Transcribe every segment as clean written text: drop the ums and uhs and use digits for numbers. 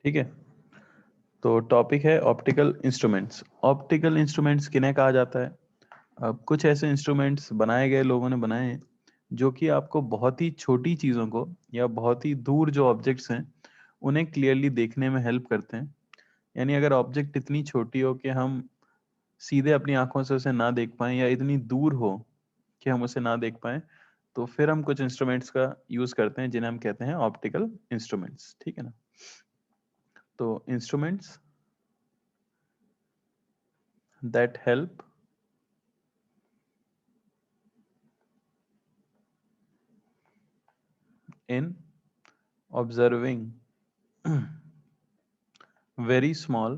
ठीक है। तो टॉपिक है ऑप्टिकल इंस्ट्रूमेंट्स। ऑप्टिकल इंस्ट्रूमेंट्स किन्हें कहा जाता है? अब कुछ ऐसे इंस्ट्रूमेंट्स बनाए गए, लोगों ने बनाए हैं जो कि आपको बहुत ही छोटी चीज़ों को या बहुत ही दूर जो ऑब्जेक्ट्स हैं उन्हें क्लियरली देखने में हेल्प करते हैं। यानी अगर ऑब्जेक्ट इतनी छोटी हो कि हम सीधे अपनी आंखों से उसे ना देख पाएं या इतनी दूर हो कि हम उसे ना देख पाएं, तो फिर हम कुछ इंस्ट्रूमेंट्स का यूज करते हैं जिन्हें हम कहते हैं ऑप्टिकल इंस्ट्रूमेंट्स। ठीक है ना। तो instruments that help in observing very small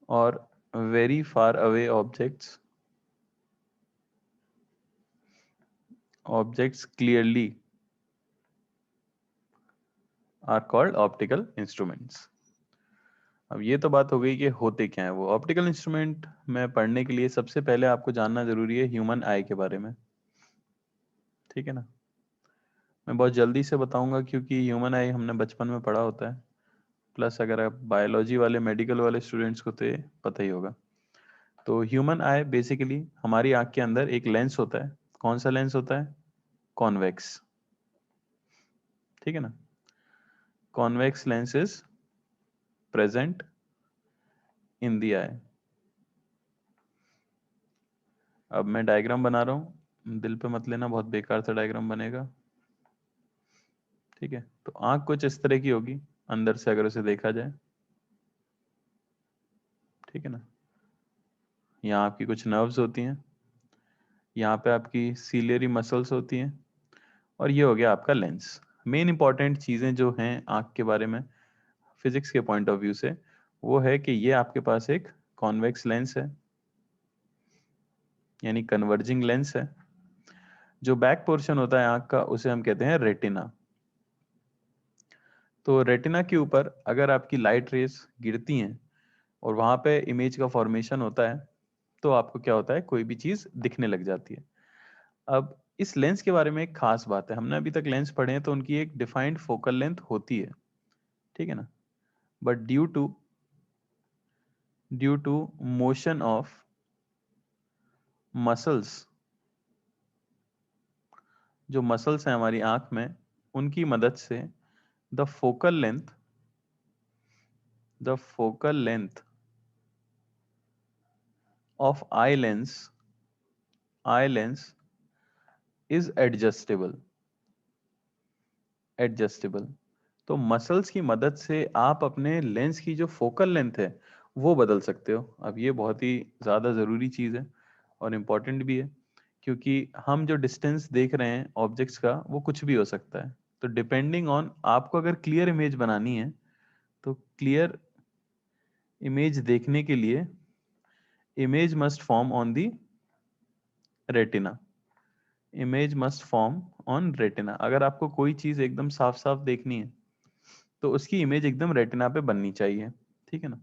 or very far away objects clearly are called optical instruments। अब ये तो बात हो गई कि होते क्या है वो ऑप्टिकल इंस्ट्रूमेंट। में पढ़ने के लिए सबसे पहले आपको जानना जरूरी है ह्यूमन आई के बारे में। ठीक है ना। मैं बहुत जल्दी से बताऊंगा क्योंकि ह्यूमन आई हमने बचपन में पढ़ा होता है, प्लस अगर आप बायोलॉजी वाले मेडिकल वाले स्टूडेंट्स को तो ये पता ही होगा। तो ह्यूमन आई बेसिकली हमारी आंख के अंदर एक लेंस होता है। कौन सा लेंस होता है? कॉन्वेक्स। ठीक है ना। Convex lens is present in the eye. अब मैं डायग्राम बना रहा हूँ, दिल पे मत लेना, बहुत बेकार सा डायग्राम बनेगा। ठीक है। तो आंख कुछ इस तरह की होगी अंदर से अगर उसे देखा जाए। ठीक है ना। यहाँ आपकी कुछ नर्व्स होती हैं, यहाँ पे आपकी सीलियरी मसल्स होती हैं, और ये हो गया आपका लेंस। मेन इंपॉर्टेंट चीज़ें जो हैं आंख के बारे में फिजिक्स के पॉइंट ऑफ व्यू से, वो है कि ये आपके पास एक कॉन्वेक्स लेंस है, यानी कन्वर्जिंग लेंस है। जो बैक पोर्शन होता है आंख का उसे हम कहते हैं रेटिना। तो रेटिना के ऊपर अगर आपकी लाइट रेस गिरती हैं और वहां पे इमेज का फॉर्मेशन होता है, तो आपको क्या होता है, कोई भी चीज दिखने लग जाती है। अब इस लेंस के बारे में एक खास बात है, हमने अभी तक लेंस पढ़े हैं तो उनकी एक डिफाइंड फोकल लेंथ होती है। ठीक है ना। But due to motion of muscles, जो मसल्स हैं हमारी आंख में, उनकी मदद से the focal length the focal length of eye lens is adjustable. तो मसल्स की मदद से आप अपने लेंस की जो फोकल लेंथ है वो बदल सकते हो। अब ये बहुत ही ज़्यादा ज़रूरी चीज़ है और इम्पॉर्टेंट भी है, क्योंकि हम जो डिस्टेंस देख रहे हैं ऑब्जेक्ट्स का वो कुछ भी हो सकता है। तो डिपेंडिंग ऑन आपको अगर क्लियर इमेज बनानी है, तो क्लियर इमेज देखने के लिए image must form on the retina. Image must form on retina. अगर आपको कोई चीज़ एकदम साफ साफ देखनी है तो उसकी इमेज एकदम रेटिना पे बननी चाहिए। ठीक है ना।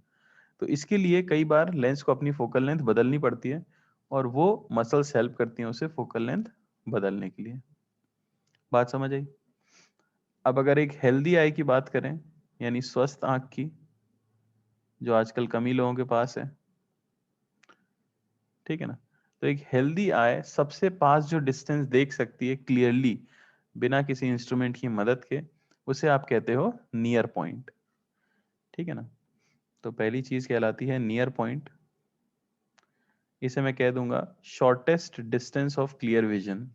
तो इसके लिए कई बार लेंस को अपनी फोकल लेंथ बदलनी पड़ती है, और वो मसल्स हेल्प करती हैं उसे फोकल लेंथ बदलने के लिए। बात समझ आई? अब अगर एक हेल्दी आई की बात करें, यानी स्वस्थ आंख की, जो आजकल कम ही लोगों के पास है। ठीक है ना। तो एक हेल्दी आई सबसे पास जो डिस्टेंस देख सकती है क्लियरली बिना किसी इंस्ट्रूमेंट की मदद के, उसे आप कहते हो नियर पॉइंट। ठीक है ना। तो पहली चीज कहलाती है नियर पॉइंट। इसे मैं कह दूंगा shortest distance of clear vision.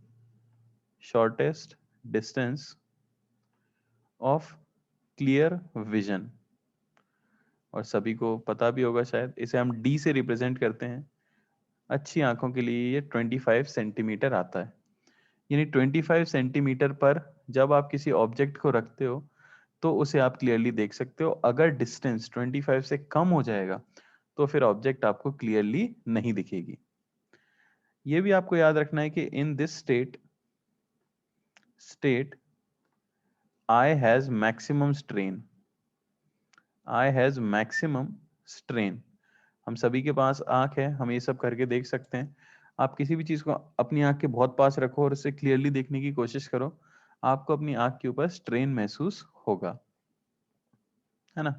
Shortest distance of clear vision. और सभी को पता भी होगा शायद, इसे हम डी से रिप्रेजेंट करते हैं। अच्छी आंखों के लिए ये 25 सेंटीमीटर आता है। यानी 25 सेंटीमीटर पर जब आप किसी ऑब्जेक्ट को रखते हो तो उसे आप क्लियरली देख सकते हो। अगर डिस्टेंस 25 से कम हो जाएगा तो फिर ऑब्जेक्ट आपको क्लियरली नहीं दिखेगी। ये भी आपको याद रखना है कि in this state I has maximum strain. I has maximum strain. हम सभी के पास आंख है, हम ये सब करके देख सकते हैं। आप किसी भी चीज को अपनी आंख के बहुत पास रखो और उसे क्लियरली देखने की कोशिश करो, आपको अपनी आंख के ऊपर स्ट्रेन महसूस होगा। है ना।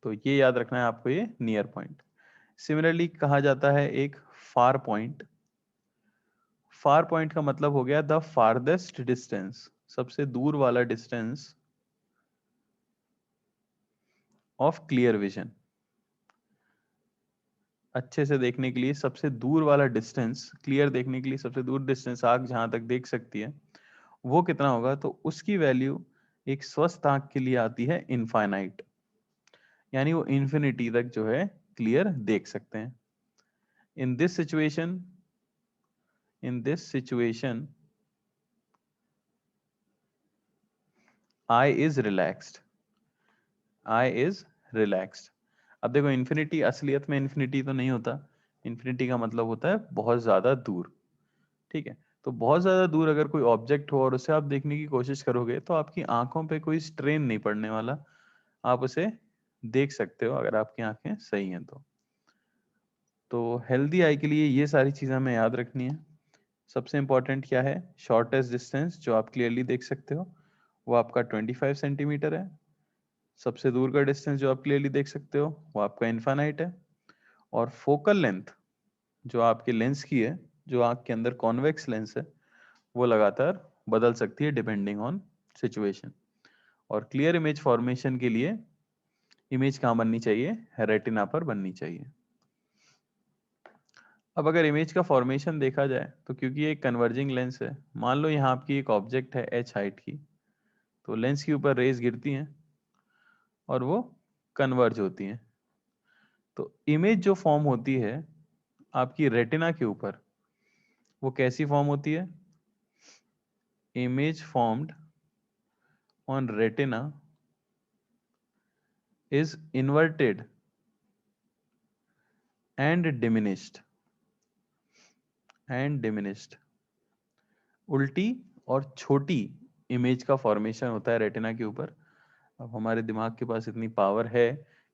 तो ये याद रखना है आपको, ये नियर पॉइंट। सिमिलरली कहा जाता है एक फार पॉइंट। फार पॉइंट का मतलब हो गया द फारदेस्ट डिस्टेंस, सबसे दूर वाला डिस्टेंस ऑफ क्लियर विजन। अच्छे से देखने के लिए सबसे दूर वाला डिस्टेंस, क्लियर देखने के लिए सबसे दूर डिस्टेंस, आंख जहां तक देख सकती है वो कितना होगा, तो उसकी वैल्यू एक स्वस्थ आंख के लिए आती है इनफाइनाइट, यानी वो इन्फिनिटी तक जो है क्लियर देख सकते हैं। In this situation, in this situation I is relaxed, I is relaxed. अब देखो इन्फिनिटी असलियत में इन्फिनिटी तो नहीं होता, इन्फिनिटी का मतलब होता है बहुत ज्यादा दूर, ठीक है। तो बहुत ज्यादा दूर अगर कोई ऑब्जेक्ट हो और उसे आप देखने की कोशिश करोगे तो आपकी आंखों पे कोई स्ट्रेन नहीं पड़ने वाला, आप उसे देख सकते हो अगर आपकी आंखें सही हैं तो हेल्दी आई के लिए ये सारी चीजें हमें याद रखनी है। सबसे इंपॉर्टेंट क्या है, शॉर्टेस्ट डिस्टेंस जो आप क्लियरली देख सकते हो वो आपका 25 सेंटीमीटर है। सबसे दूर का डिस्टेंस जो आप क्लियरली देख सकते हो वो आपका इनफाइनाइट है। और फोकल लेंथ जो आपके लेंस की है, जो आंख के अंदर कॉन्वेक्स लेंस है, वो लगातार बदल सकती है डिपेंडिंग ऑन सिचुएशन। और क्लियर इमेज फॉर्मेशन के लिए इमेज कहाँ बननी चाहिए, रेटिना पर बननी चाहिए। अब अगर इमेज का फॉर्मेशन देखा जाए तो क्योंकि ये एक कन्वर्जिंग लेंस है, मान लो यहाँ आपकी एक ऑब्जेक्ट है h हाइट की, तो लेंस के ऊपर रेज गिरती हैं और वो कन्वर्ज होती हैं। तो इमेज जो फॉर्म होती है आपकी रेटिना के ऊपर, वो कैसी फॉर्म होती है, image formed on retina is inverted and diminished। उल्टी और छोटी इमेज का फॉर्मेशन होता है रेटिना के ऊपर। अब हमारे दिमाग के पास इतनी पावर है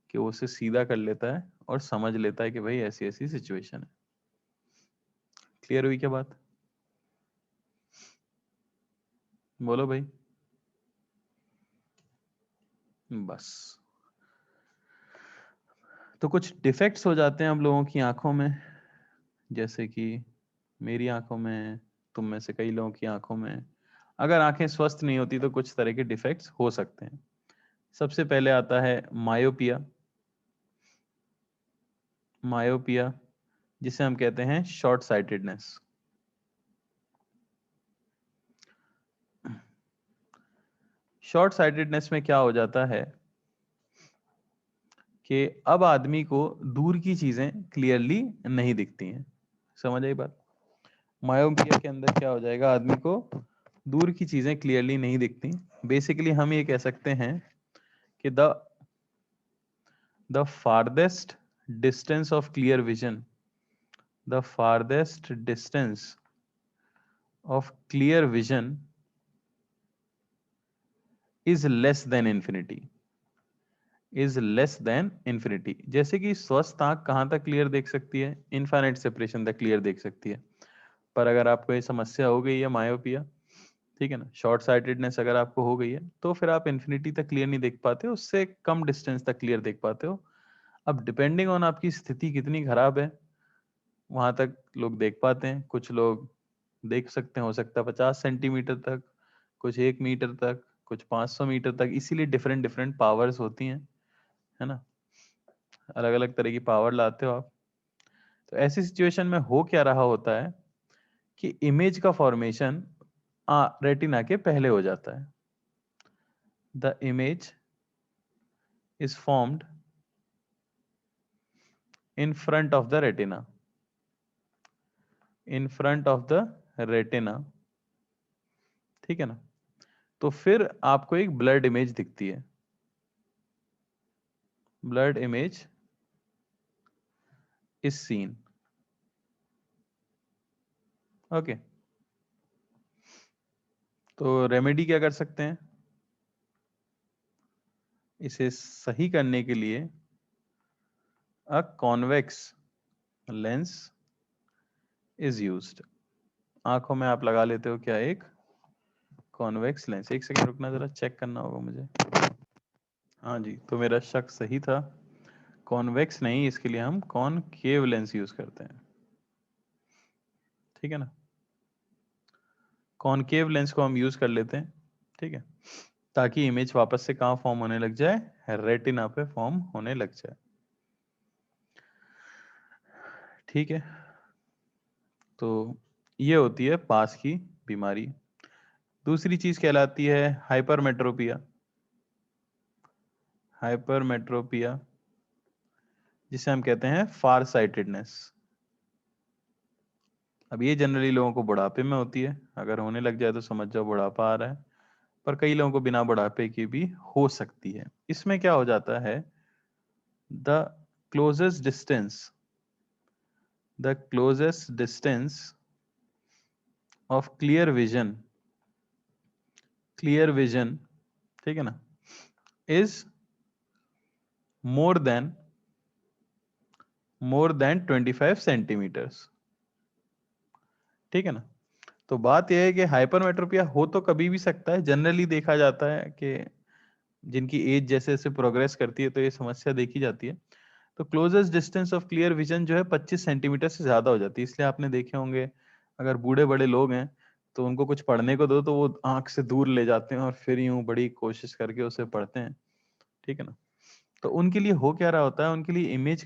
कि वो उसे सीधा कर लेता है और समझ लेता है कि भाई ऐसी ऐसी सिचुएशन है। क्लियर हुई क्या बात, बोलो भाई। बस, तो कुछ डिफेक्ट्स हो जाते हैं हम लोगों की आंखों में, जैसे कि मेरी आंखों में, तुम में से कई लोगों की आंखों में। अगर आंखें स्वस्थ नहीं होती तो कुछ तरह के डिफेक्ट्स हो सकते हैं। सबसे पहले आता है मायोपिया। मायोपिया जिसे हम कहते हैं शॉर्ट साइटेडनेस। शॉर्ट साइटेडनेस में क्या हो जाता है कि अब आदमी को दूर की चीजें क्लियरली नहीं दिखती हैं। समझ आई बात। मायोपिया के अंदर क्या हो जाएगा, आदमी को दूर की चीजें क्लियरली नहीं दिखती। बेसिकली हम ये कह सकते हैं कि the farthest distance of clear vision, the farthest distance of clear vision is less then infinity, is less then infinity. जैसे कि स्वस्थ आंख कहां तक क्लियर देख सकती है, इनफाइनाइट सेपरेशन तक क्लियर देख सकती है। पर अगर आपको ये समस्या हो गई है मायोपिया, ठीक है ना, शॉर्ट साइटेडनेस अगर आपको हो गई है तो फिर आप इन्फिनिटी तक क्लियर नहीं देख पाते हो, उससे कम डिस्टेंस तक क्लियर देख पाते हो। अब डिपेंडिंग ऑन आपकी स्थिति कितनी खराब है वहां तक लोग देख पाते हैं। कुछ लोग देख सकते हैं, हो सकता है 50 सेंटीमीटर तक, कुछ 1 मीटर तक, कुछ 500 मीटर तक, इसीलिए डिफरेंट डिफरेंट पावर्स होती हैं, है ना। अलग अलग तरह की पावर लाते हो आप। तो ऐसी सिचुएशन में हो क्या रहा होता है कि इमेज का फॉर्मेशन रेटिना के पहले हो जाता है। The image is formed in front of the retina, in front of the retina, ठीक है ना। तो फिर आपको एक ब्लड इमेज दिखती है, blood image is seen. Okay, तो रेमेडी क्या कर सकते हैं, इसे सही करने के लिए a convex lens is used. आंखों में आप लगा लेते हो क्या, एक कॉन्वेक्स लेंस। एक सेकंड रुकना, जरा चेक करना होगा मुझे। हाँ जी, तो मेरा शक सही था, कॉन्वेक्स नहीं, इसके लिए हम कॉनकेव लेंस यूज करते हैं, ठीक है ना। कॉनकेव लेंस को हम यूज कर लेते हैं, ठीक है, ताकि इमेज वापस से कहाँ फॉर्म होने लग जाए, रेटिना पे फॉर्म होने लग जाए, ठीक है। तो ये होती है पास की बीमारी। दूसरी चीज कहलाती है हाइपरमेट्रोपिया। हाइपरमेट्रोपिया जिसे हम कहते हैं फार साइटेडनेस। अब ये जनरली लोगों को बुढ़ापे में होती है, अगर होने लग जाए तो समझ जाओ बुढ़ापा आ रहा है, पर कई लोगों को बिना बुढ़ापे की भी हो सकती है। इसमें क्या हो जाता है, the closest distance the closest distance of clear vision, ठीक है ना, इज मोर देन 25 सेंटीमीटर्स, ठीक है ना। तो बात यह है कि हाइपरमेट्रोपिया हो तो कभी भी सकता है, जनरली देखा जाता है कि जिनकी एज जैसे जैसे प्रोग्रेस करती है तो ये समस्या देखी जाती है। तो closest distance of clear vision जो है 25 सेंटीमीटर से ज्यादा हो जाती है, इसलिए आपने देखे होंगे अगर बूढ़े बड़े लोग हैं तो उनको कुछ पढ़ने को दो तो वो आंख से दूर ले जाते हैं और फिर यूं बड़ी कोशिश करके उसे पढ़ते हैं, ठीक है ना। तो उनके लिए हो क्या रहा होता है, उनके लिए image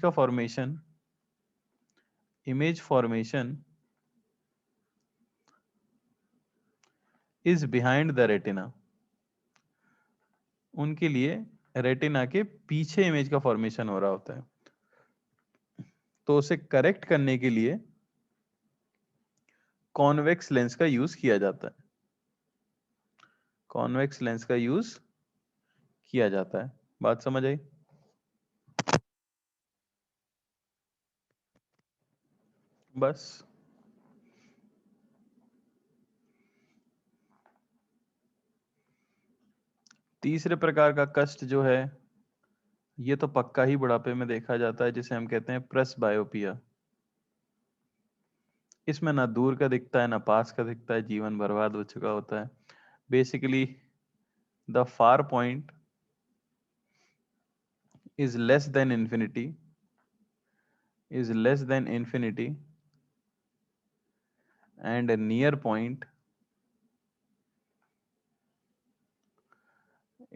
formation is behind the retina. उनके लिए रेटिना के पीछे इमेज का फॉर्मेशन हो रहा होता है। तो उसे करेक्ट करने के लिए कॉन्वेक्स लेंस का यूज किया जाता है। कॉन्वेक्स लेंस का यूज किया जाता है। बात समझ आई? बस। तीसरे प्रकार का कष्ट जो है, ये तो पक्का ही बुढ़ापे में देखा जाता है, जिसे हम कहते हैं प्रेस बायोपिया। इसमें ना दूर का दिखता है ना पास का दिखता है, जीवन बर्बाद हो चुका होता है। Basically the far point is less than infinity is less than infinity and a near point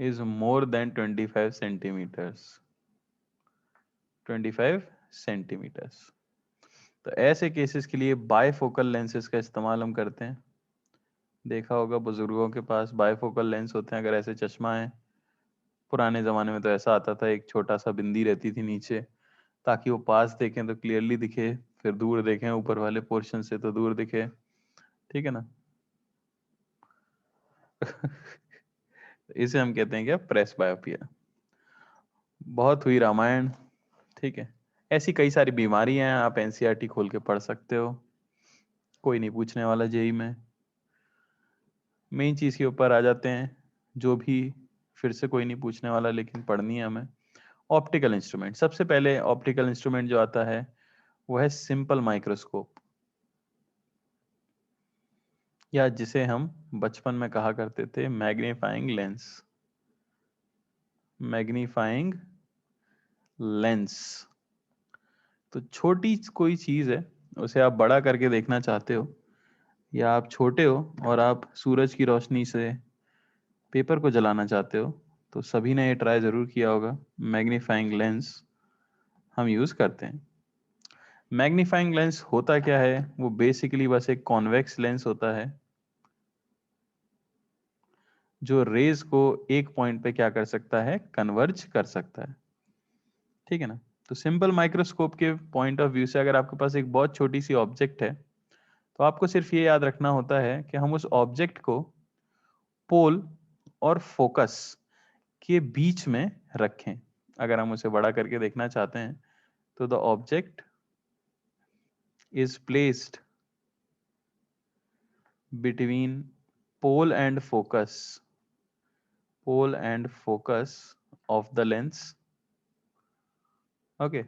is more than 25 centimeters 25 centimetres. तो ऐसे केसेस के लिए बायफोकल लेंसेज का इस्तेमाल हम करते हैं। देखा होगा बुजुर्गों के पास बायफोकल लेंस होते हैं, अगर ऐसे चश्मा है, पुराने जमाने में तो ऐसा आता था, एक छोटा सा बिंदी रहती थी नीचे, ताकि वो पास देखें तो क्लियरली दिखे, फिर दूर देखें ऊपर वाले पोर्शन से तो दूर दिखे, ठीक है ना। इसे हम कहते हैं क्या, प्रेस बायोपिया। बहुत हुई रामायण, ठीक है। ऐसी कई सारी बीमारियां हैं, आप एनसीईआरटी खोल के पढ़ सकते हो, कोई नहीं पूछने वाला जेई में। मेन चीज के ऊपर आ जाते हैं, जो भी फिर से कोई नहीं पूछने वाला, लेकिन पढ़नी है हमें। ऑप्टिकल इंस्ट्रूमेंट, सबसे पहले ऑप्टिकल इंस्ट्रूमेंट जो आता है वो है सिंपल माइक्रोस्कोप, या जिसे हम बचपन में कहा करते थे मैग्नीफाइंग लेंस। Magnifying lens. तो छोटी कोई चीज है, उसे आप बड़ा करके देखना चाहते हो, या आप छोटे हो और आप सूरज की रोशनी से पेपर को जलाना चाहते हो, तो सभी ने ये ट्राई जरूर किया होगा। मैग्नीफाइंग लेंस हम यूज करते हैं। मैग्नीफाइंग लेंस होता क्या है, वो बेसिकली बस एक कॉन्वेक्स लेंस होता है, जो रेज को एक पॉइंट पे क्या कर सकता है, कन्वर्ज कर सकता है, ठीक है ना। तो सिंपल माइक्रोस्कोप के पॉइंट ऑफ व्यू से अगर आपके पास एक बहुत छोटी सी ऑब्जेक्ट है, तो आपको सिर्फ ये याद रखना होता है कि हम उस ऑब्जेक्ट को पोल और फोकस के बीच में रखें। अगर हम उसे बड़ा करके देखना चाहते हैं तो the object is placed between pole and focus of the lens, okay.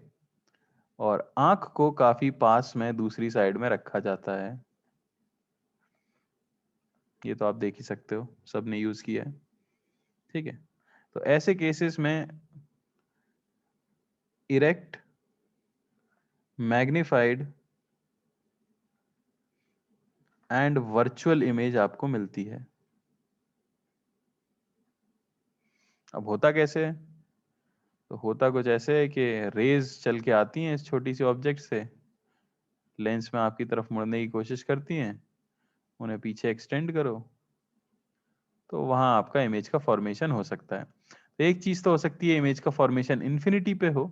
और आंख को काफी पास में दूसरी साइड में रखा जाता है। ये तो आप देख ही सकते हो, सबने यूज किया है, ठीक है। तो ऐसे केसेस में erect, magnified and virtual image आपको मिलती है। अब होता कैसे है? तो होता कुछ ऐसे है कि रेज चल के आती हैं इस छोटी सी ऑब्जेक्ट से, लेंस में आपकी तरफ मुड़ने की कोशिश करती हैं, उन्हें पीछे एक्सटेंड करो तो वहां आपका इमेज का फॉर्मेशन हो सकता है। तो एक चीज तो हो सकती है इमेज का फॉर्मेशन इन्फिनिटी पे हो,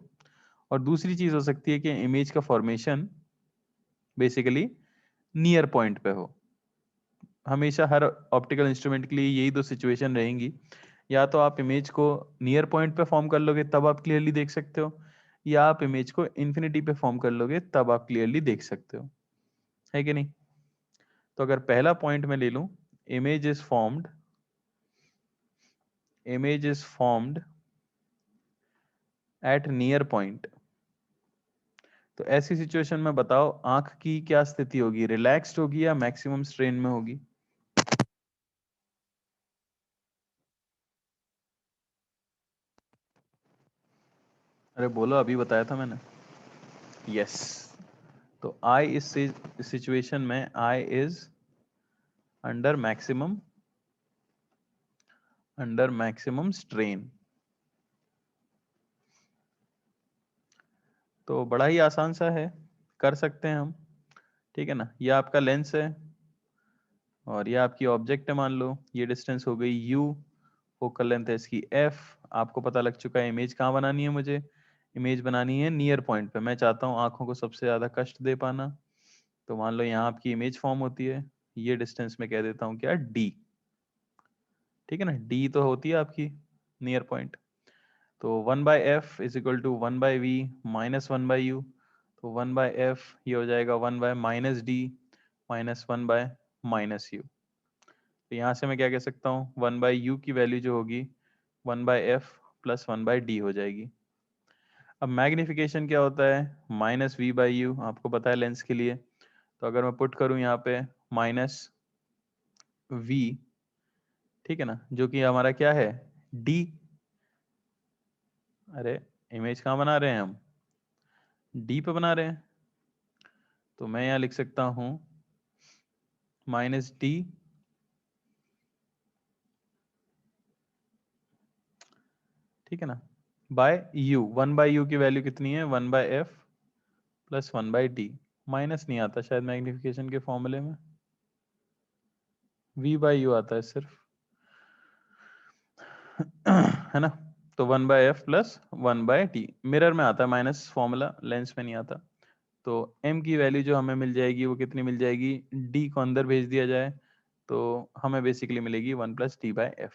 और दूसरी चीज हो सकती है कि इमेज का फॉर्मेशन बेसिकली नियर पॉइंट पे हो। हमेशा हर ऑप्टिकल इंस्ट्रूमेंट के लिए यही दो सिचुएशन रहेंगी, या तो आप इमेज को नियर पॉइंट पे फॉर्म कर लोगे तब आप क्लियरली देख सकते हो, या आप इमेज को इन्फिनिटी पे फॉर्म कर लोगे तब आप क्लियरली देख सकते हो, है कि नहीं? तो अगर पहला पॉइंट मैं ले लूं, image is formed, image is formed at near point, तो ऐसी सिचुएशन में बताओ आंख की क्या स्थिति होगी, रिलैक्स्ड होगी या मैक्सिमम स्ट्रेन में होगी? अरे बोलो, अभी बताया था मैंने। यस, तो आई इस सिचुएशन में I is under maximum strain. तो बड़ा ही आसान सा है, कर सकते हैं हम, ठीक है ना? ये आपका लेंस है और ये आपकी ऑब्जेक्ट है, मान लो ये डिस्टेंस हो गई u, फोकल लेंथ है इसकी f। आपको पता लग चुका है इमेज कहाँ बनानी है, मुझे इमेज बनानी है नियर पॉइंट पे। मैं चाहता हूँ आंखों को सबसे ज्यादा कष्ट दे पाना, तो मान लो यहाँ आपकी इमेज फॉर्म होती है, ये डिस्टेंस में कह देता हूँ क्या, d, ठीक है ना? d तो होती है आपकी नियर पॉइंट। तो 1/f is equal to 1/v minus 1/u, तो 1/f ये हो जाएगा 1/-d माइनस 1/-u। तो यहाँ से मैं क्या कह सकता हूँ, 1/u की वैल्यू जो होगी 1/f प्लस 1/d हो जाएगी। अब मैग्निफिकेशन क्या होता है, -v/u, आपको पता है लेंस के लिए। तो अगर मैं पुट करूँ यहाँ पे -v, ठीक है ना, जो कि हमारा क्या है, d। अरे इमेज कहाँ बना रहे हैं हम, d पे बना रहे हैं, तो मैं यहाँ लिख सकता हूँ -d, ठीक है ना, बाय u। 1/u की वैल्यू कितनी है, 1/f प्लस 1/d। माइनस नहीं आता शायद मैग्निफिकेशन के फॉर्मूले में, v/u आता है सिर्फ, है ना? तो 1/f प्लस 1/d मिरर में आता है माइनस फॉर्मूला, लेंस में नहीं आता। तो m की वैल्यू जो हमें मिल जाएगी वो कितनी मिल जाएगी, d को अंदर भेज दिया जाए तो हमें बेसिकली मिलेगी 1 + d/f।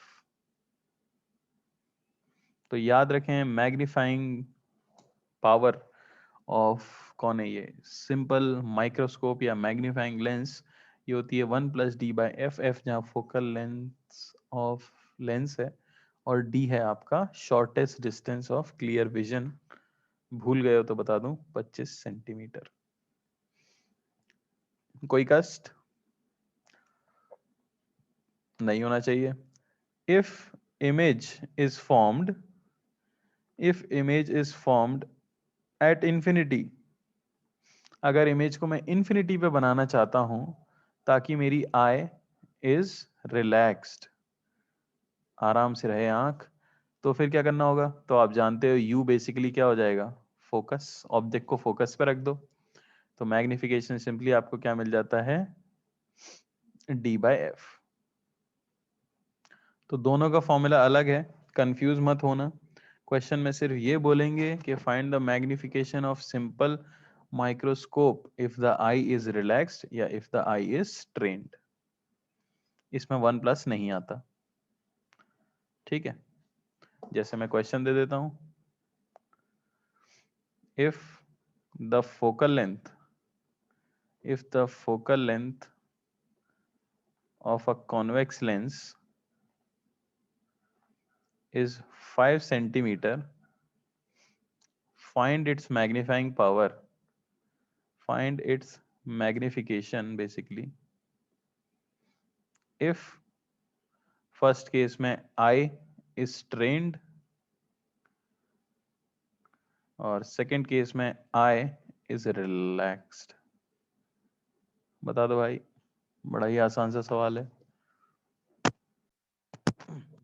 तो याद रखें मैग्नीफाइंग पावर ऑफ कौन है, ये सिंपल माइक्रोस्कोप या मैग्नीफाइंग लेंस, ये होती है 1 + d/f। f जहाँ फोकल लेंस ऑफ लेंस है, और d है आपका shortest distance of clear vision. भूल गए हो तो बता दूं, 25 सेंटीमीटर। कोई कष्ट नहीं होना चाहिए। If image is formed, if image is formed at infinity, अगर इमेज को मैं इंफिनिटी पे बनाना चाहता हूं ताकि मेरी आई इज रिलैक्स्ड, आराम से रहे आंख, तो फिर क्या करना होगा, तो आप जानते हो यू बेसिकली क्या हो जाएगा, फोकस। ऑब्जेक्ट को फोकस पे रख दो, तो मैग्निफिकेशन सिंपली आपको क्या मिल जाता है, d/f। तो दोनों का फॉर्मूला अलग है, कंफ्यूज मत होना। क्वेश्चन में सिर्फ ये बोलेंगे कि find the magnification of simple microscope if the eye is relaxed या if the eye is strained. इसमें 1+ नहीं आता, ठीक है? जैसे मैं क्वेश्चन दे देता हूं, if the focal length, if the focal length of a convex lens is 5 centimeter, find its magnifying power, find its magnification basically if first case में I इज स्ट्रेन्ड और सेकंड केस में आई is relaxed. बता दो भाई, बड़ा ही आसान सा सवाल है।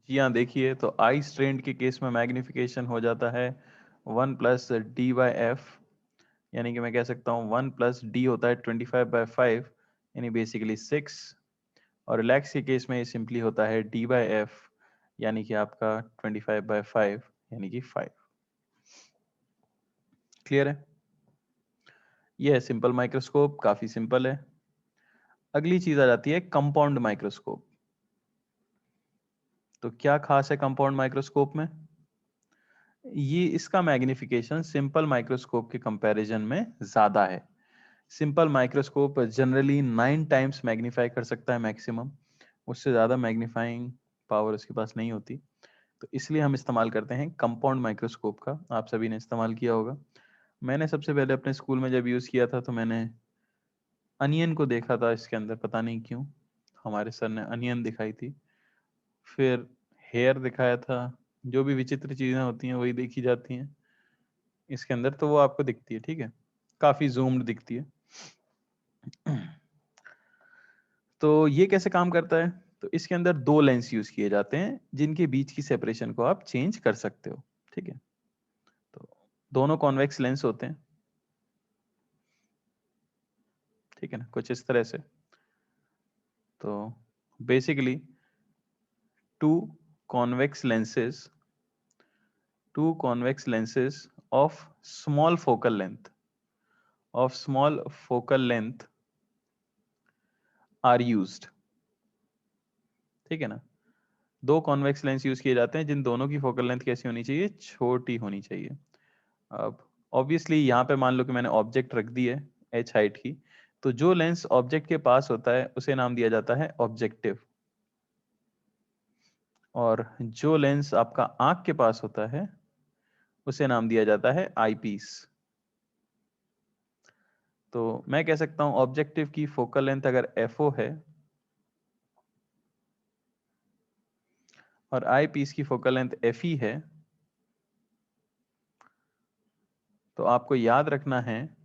जी हाँ, देखिए तो आई स्ट्रेन्ड के केस में मैग्निफिकेशन हो जाता है 1 प्लस डी बाई एफ, यानी कि मैं कह सकता हूँ 1 प्लस डी होता है 25/5 यानी बेसिकली 6, और रिलैक्स के केस में ये सिंपली होता है डी बाई एफ यानी कि आपका 25/5 यानी कि 5। क्लियर है? ये है सिंपल माइक्रोस्कोप, काफी सिंपल है। अगली चीज आ जाती है कंपाउंड माइक्रोस्कोप। तो क्या खास है कंपाउंड माइक्रोस्कोप में? ये इसका मैग्निफिकेशन सिंपल माइक्रोस्कोप के कंपैरिजन में ज्यादा है। Simple microscope generally 9 times magnify कर सकता है मैक्सिमम, उससे ज़्यादा मैग्नीफाइंग पावर उसके पास नहीं होती। तो इसलिए हम इस्तेमाल करते हैं कंपाउंड माइक्रोस्कोप का। आप सभी ने इस्तेमाल किया होगा। मैंने सबसे पहले अपने स्कूल में जब यूज़ किया था तो मैंने अनियन को देखा था इसके अंदर, पता नहीं क्यों हमारे सर ने अनियन दिखाई थी। फिर हेयर दिखाया था। जो भी विचित्र चीज़ें होती हैं वही देखी जाती हैं इसके अंदर, तो वो आपको दिखती है, ठीक है, काफ़ी जूम्ड दिखती है। तो ये कैसे काम करता है? तो इसके अंदर 2 लेंस यूज किए जाते हैं जिनके बीच की सेपरेशन को आप चेंज कर सकते हो, ठीक है। तो दोनों कॉन्वेक्स लेंस होते हैं, ठीक है ना, कुछ इस तरह से। तो basically to convex lenses of small focal length are used, ठीक है ना। 2 कॉन्वेक्स लेंस यूज किए जाते हैं जिन दोनों की फोकल लेंथ कैसी होनी चाहिए? छोटी होनी चाहिए। अब ऑब्वियसली यहाँ पे मान लो कि मैंने ऑब्जेक्ट रख दी है h हाइट की, तो जो लेंस ऑब्जेक्ट के पास होता है उसे नाम दिया जाता है ऑब्जेक्टिव, और जो लेंस आपका आंख के पास होता है उसे नाम दिया जाता है आईपीस। तो मैं कह सकता हूं ऑब्जेक्टिव की फोकल लेंथ अगर FO है और आई पीस की फोकल लेंथ FE है, तो आपको याद रखना है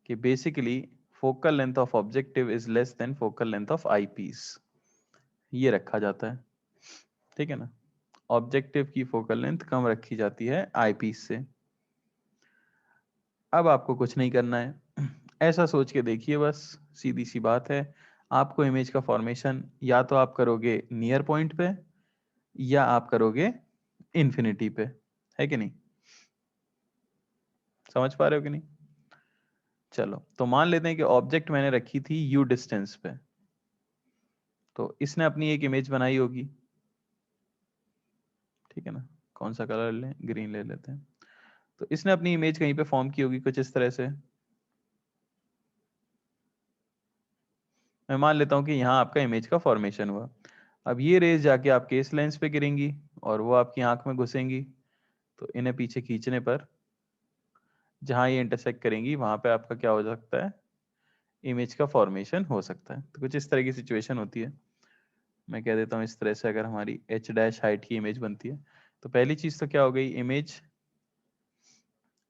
कि basically focal length of objective is less than focal length of I piece, ये रखा जाता है, ठीक है ना। ऑब्जेक्टिव की फोकल लेंथ कम रखी जाती है आई पीस से। अब आपको कुछ नहीं करना है, ऐसा सोच के देखिए, बस सीधी सी बात है। आपको इमेज का फॉर्मेशन या तो आप करोगे नियर पॉइंट पे या आप करोगे इन्फिनिटी पे, है कि नहीं? समझ पा रहे हो कि नहीं? चलो तो मान लेते हैं कि ऑब्जेक्ट मैंने रखी थी यू डिस्टेंस पे, तो इसने अपनी एक इमेज बनाई होगी, ठीक है ना। कौन सा कलर लें? ग्रीन ले लेते हैं। तो इसने अपनी इमेज कहीं पे फॉर्म की होगी कुछ इस तरह से। मैं मान लेता हूं कि यहाँ आपका इमेज का फॉर्मेशन हुआ। अब ये रेज जाके आपके इस लेंस पे गिरेंगी और वो आपकी आंख में घुसेंगी, तो इन्हें पीछे खींचने पर जहां ये इंटरसेक्ट करेंगी वहां पे आपका क्या हो सकता है? इमेज का फॉर्मेशन हो सकता है। तो कुछ इस तरह की सिचुएशन होती है। मैं कह देता हूँ इस तरह से अगर हमारी h डैश हाइट की इमेज बनती है, तो पहली चीज तो क्या हो गई? Image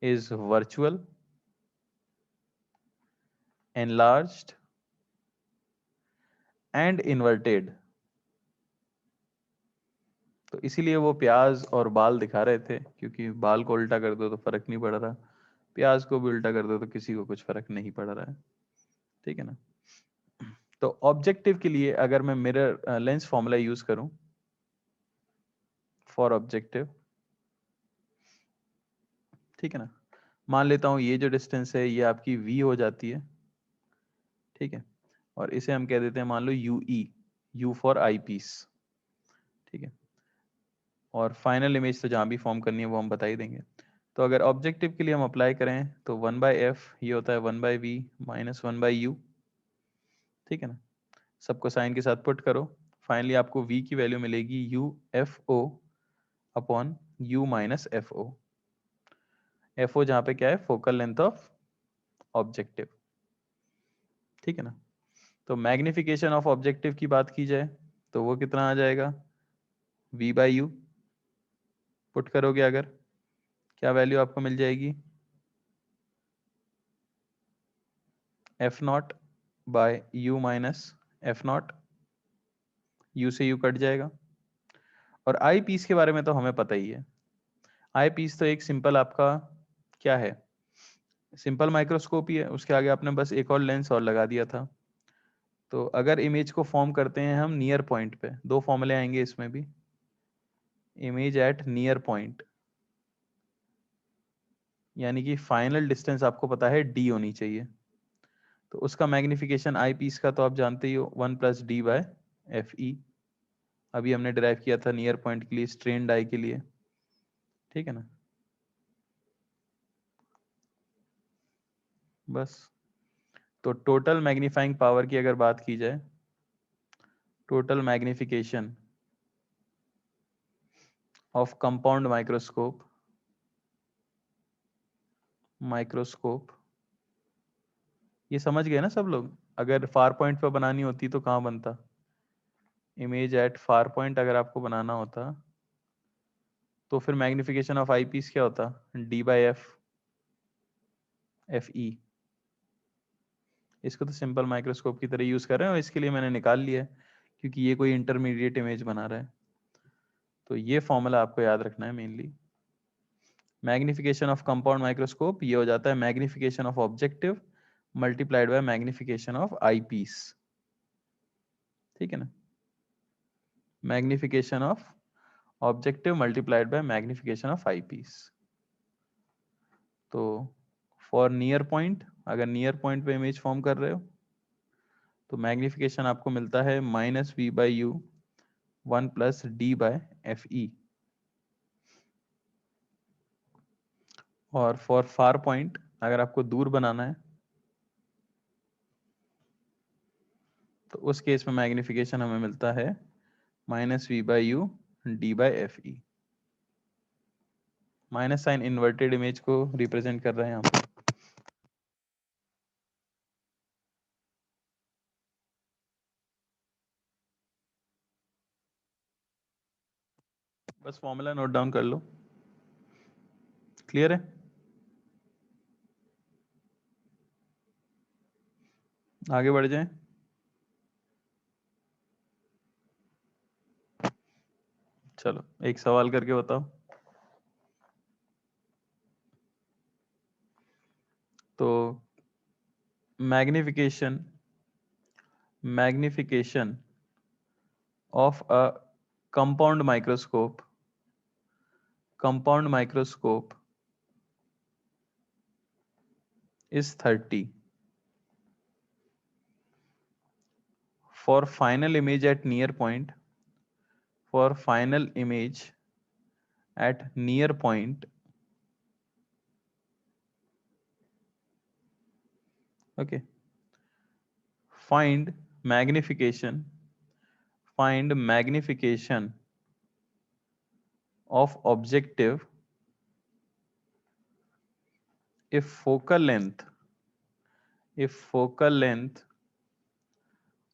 is virtual, enlarged and inverted. तो इसीलिए वो प्याज और बाल दिखा रहे थे, क्योंकि बाल को उल्टा कर दो तो फर्क नहीं पड़ रहा, प्याज को भी उल्टा कर दो तो किसी को कुछ फर्क नहीं पड़ रहा है, ठीक है ना। तो ऑब्जेक्टिव के लिए अगर मैं मिरर लेंस फॉर्मूला यूज करूं फॉर ऑब्जेक्टिव, ठीक है ना, मान लेता हूं ये जो डिस्टेंस है ये आपकी v हो जाती है, ठीक है, और इसे हम कह देते हैं मान लो UE, U for eyepiece, ठीक है। और फाइनल इमेज तो जहां भी फॉर्म करनी है वो हम बता ही देंगे। तो अगर ऑब्जेक्टिव के लिए हम अप्लाई करें तो 1/f ये होता है 1/v माइनस 1/u, ठीक है ना। सबको साइन के साथ पुट करो, फाइनली आपको v की वैल्यू मिलेगी UFO upon u minus FO। FO जहाँ पे क्या है? फोकल लेंथ ऑफ ऑब्जेक्टिव, ठीक है ना। तो मैग्निफिकेशन ऑफ ऑब्जेक्टिव की बात की जाए तो वो कितना आ जाएगा? v/u, पुट करोगे अगर, क्या वैल्यू आपको मिल जाएगी? F not by U minus F not, U से यू कट जाएगा। और आई पीस के बारे में तो हमें पता ही है, आई पीस तो एक सिंपल आपका क्या है, सिंपल माइक्रोस्कोप ही है, उसके आगे आपने बस एक और लेंस और लगा दिया था। तो अगर इमेज को फॉर्म करते हैं हम नियर पॉइंट पे, दो फॉर्मूले आएंगे इसमें भी, इमेज एट नियर पॉइंट, यानी कि फाइनल डिस्टेंस आपको पता है डी होनी चाहिए, तो उसका मैग्निफिकेशन आई पीस का तो आप जानते ही हो 1+d/fe, अभी हमने डिराइव किया था नियर पॉइंट के लिए, स्ट्रेन्ड आई के लिए, ठीक है ना। बस, तो टोटल मैग्नीफाइंग पावर की अगर बात की जाए, total magnification of compound microscope, ये समझ गए ना सब लोग? अगर फार पॉइंट पर बनानी होती तो कहाँ बनता, इमेज एट फार पॉइंट अगर आपको बनाना होता तो फिर मैग्निफिकेशन ऑफ आई पीस क्या होता, d/f e। इसको तो सिंपल माइक्रोस्कोप की तरह यूज कर रहे हैं और इसके लिए मैंने निकाल लिया है क्योंकि ये कोई इंटरमीडिएट इमेज बना रहा है। तो ये फॉर्मूला आपको याद रखना है mainly. Magnification of compound microscope ये हो जाता है magnification of objective multiplied by magnification of I piece, ठीक है ना। Magnification of objective multiplied by magnification of I piece. तो फॉर नियर पॉइंट, अगर नियर पॉइंट पे इमेज फॉर्म कर रहे हो तो मैग्निफिकेशन आपको मिलता है -v/u 1+d/fe। और फॉर फार पॉइंट अगर आपको दूर बनाना है तो उस केस में मैग्निफिकेशन हमें मिलता है -v/u d/fe। Minus sign inverted image को रिप्रेजेंट कर रहे हैं हम। बस फॉर्मूला नोट डाउन कर लो, क्लियर है? आगे बढ़ जाएं। चलो एक सवाल करके बताओ। तो magnification of a compound microscope is 30 for final image at near point, for final image at near point, okay, find magnification of objective if focal length